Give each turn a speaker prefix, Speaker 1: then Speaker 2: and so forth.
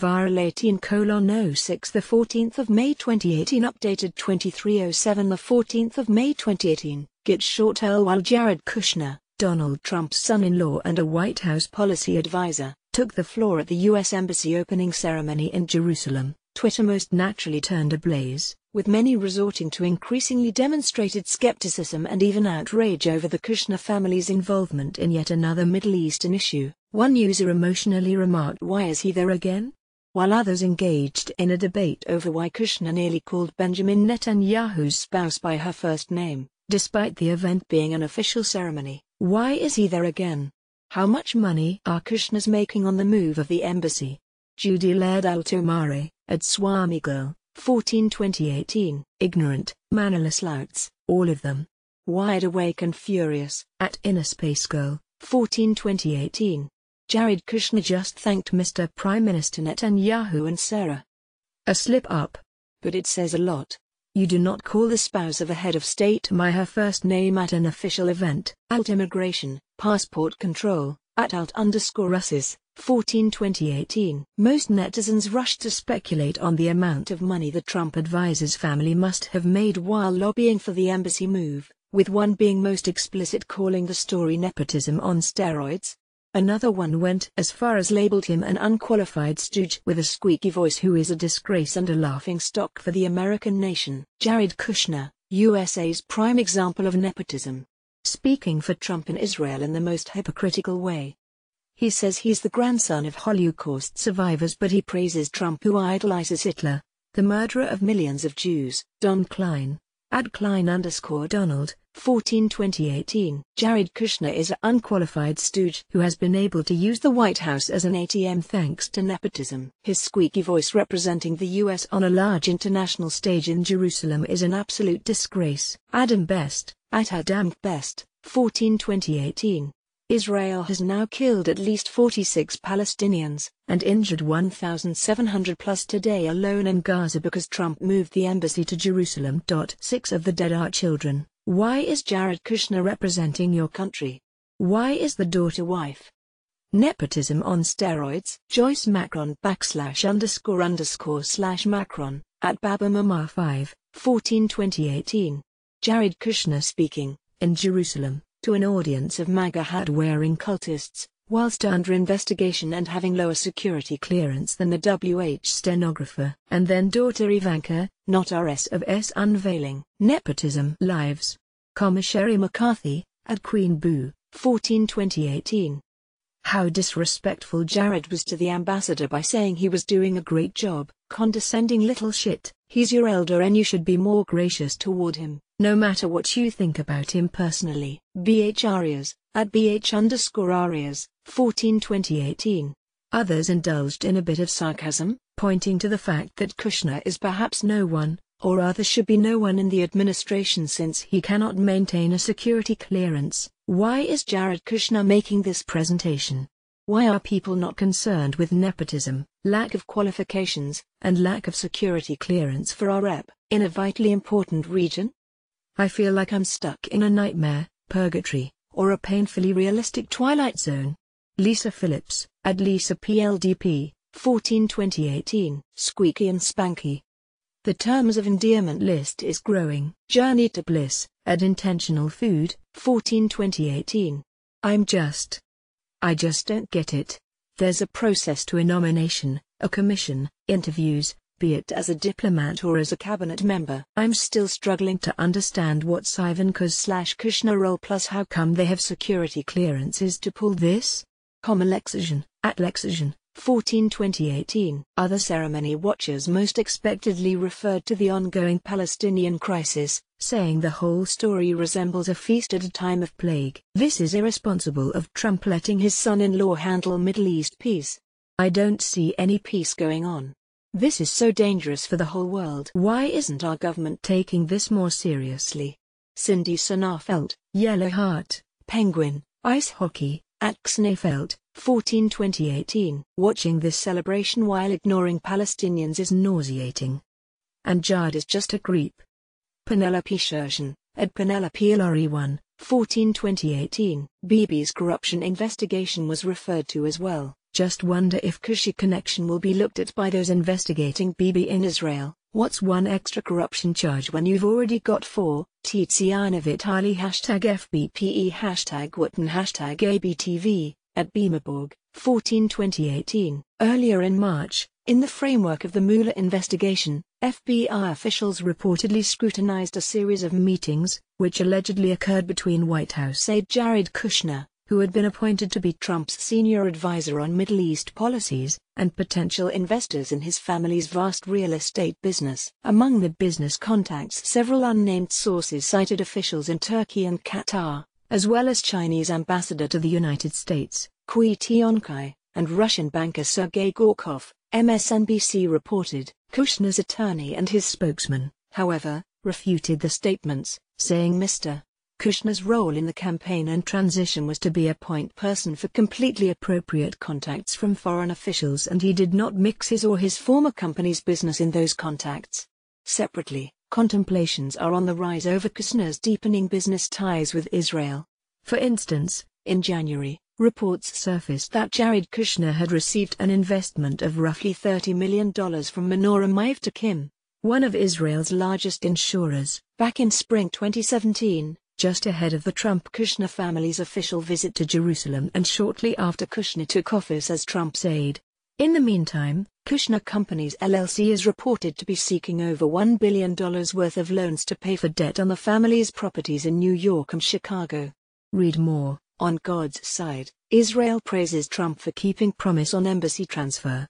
Speaker 1: viral 18:06 the 14th of May 2018 updated 23:07 the 14th of May 2018 Get short while Jared Kushner, Donald Trump's son-in-law and a White House policy advisor, took the floor at the U.S. Embassy opening ceremony in Jerusalem. Twitter most naturally turned ablaze, with many resorting to increasingly demonstrated skepticism and even outrage over the Kushner family's involvement in yet another Middle Eastern issue. One user emotionally remarked, "Why is he there again?" While others engaged in a debate over why Kushner nearly called Benjamin Netanyahu's spouse by her first name, despite the event being an official ceremony. Why is he there again? How much money are Kushners making on the move of the embassy? Judy Laird Altomare, at Swami Girl, 14/2018. Ignorant, mannerless louts, all of them. Wide awake and furious, at Inner Space Girl, 14/2018. Jared Kushner just thanked Mr. Prime Minister Netanyahu and Sarah. A slip-up. But it says a lot. You do not call the spouse of a head of state by her first name at an official event. Alt Immigration, Passport Control, at alt_Russes, 14/2018. Most netizens rushed to speculate on the amount of money the Trump advisor's family must have made while lobbying for the embassy move, with one being most explicit calling the story nepotism on steroids. Another one went as far as labeled him an unqualified stooge with a squeaky voice who is a disgrace and a laughingstock for the American nation. Jared Kushner, USA's prime example of nepotism. Speaking for Trump and Israel in the most hypocritical way. He says he's the grandson of Holocaust survivors, but he praises Trump who idolizes Hitler, the murderer of millions of Jews. Don Klein, @Klein_Donald, 14/2018. Jared Kushner is an unqualified stooge who has been able to use the White House as an ATM thanks to nepotism. His squeaky voice representing the U.S. on a large international stage in Jerusalem is an absolute disgrace. Adam Best, @AdamBest, 14/2018. Israel has now killed at least 46 Palestinians, and injured 1,700 plus today alone in Gaza because Trump moved the embassy to Jerusalem. 6 of the dead are children. Why is Jared Kushner representing your country? Why is the daughter wife? Nepotism on steroids. Joyce Macron ___/Macron, at BabaMama5, 14/2018. Jared Kushner speaking, in Jerusalem, to an audience of MAGA hat-wearing cultists, whilst under investigation and having lower security clearance than the WH stenographer. And then daughter Ivanka, not RS of S unveiling. Nepotism lives. Sherry McCarthy, at Queen Boo, 14/2018. How disrespectful Jared was to the ambassador by saying he was doing a great job. Condescending little shit. He's your elder and you should be more gracious toward him, no matter what you think about him personally. BH Arias, at BH_Arias, 14/2018. Others indulged in a bit of sarcasm, pointing to the fact that Kushner is perhaps no one, or rather should be no one in the administration since he cannot maintain a security clearance. Why is Jared Kushner making this presentation? Why are people not concerned with nepotism, lack of qualifications, and lack of security clearance for our rep, in a vitally important region? I feel like I'm stuck in a nightmare, purgatory, or a painfully realistic twilight zone. Lisa Phillips, at Lisa PLDP, 14/2018. Squeaky and spanky. The terms of endearment list is growing. Journey to Bliss, at Intentional Food, 14/2018. I just don't get it. There's a process to a nomination, a commission, interviews, be it as a diplomat or as a cabinet member. I'm still struggling to understand what's Ivanka's/Kushner role plus how come they have security clearances to pull this? Lexision, at Lexision, 14/2018. Other ceremony watchers most expectedly referred to the ongoing Palestinian crisis, saying the whole story resembles a feast at a time of plague. This is irresponsible of Trump letting his son-in-law handle Middle East peace. I don't see any peace going on. This is so dangerous for the whole world. Why isn't our government taking this more seriously? Cindy Sonafelt, Yellow Heart, Penguin, Ice Hockey, at Xnefelt, 14/2018. Watching this celebration while ignoring Palestinians is nauseating. And Jared is just a creep. Penelope Shershen, at Penelope LRE1, 14/2018. Bibi's corruption investigation was referred to as well. Just wonder if Kushner connection will be looked at by those investigating Bibi in Israel. What's one extra corruption charge when you've already got 4? Tiziana Vitali #FBPE #Witten #ABTV, at Beamerborg, 14/2018. Earlier in March, in the framework of the Mueller investigation, FBI officials reportedly scrutinized a series of meetings, which allegedly occurred between White House aide Jared Kushner, who had been appointed to be Trump's senior advisor on Middle East policies, and potential investors in his family's vast real estate business. Among the business contacts, several unnamed sources cited officials in Turkey and Qatar, as well as Chinese ambassador to the United States, Kui Tionkai, and Russian banker Sergei Gorkov. MSNBC reported. Kushner's attorney and his spokesman, however, refuted the statements, saying Mr. Kushner's role in the campaign and transition was to be a point person for completely appropriate contacts from foreign officials, and he did not mix his or his former company's business in those contacts. Separately, contemplations are on the rise over Kushner's deepening business ties with Israel. For instance, in January, reports surfaced that Jared Kushner had received an investment of roughly $30 million from Menorah Mavtakim, one of Israel's largest insurers, back in spring 2017. Just ahead of the Trump-Kushner family's official visit to Jerusalem and shortly after Kushner took office as Trump's aide. In the meantime, Kushner Companies LLC is reported to be seeking over $1 billion worth of loans to pay for debt on the family's properties in New York and Chicago. Read more. On God's side, Israel praises Trump for keeping promise on embassy transfer.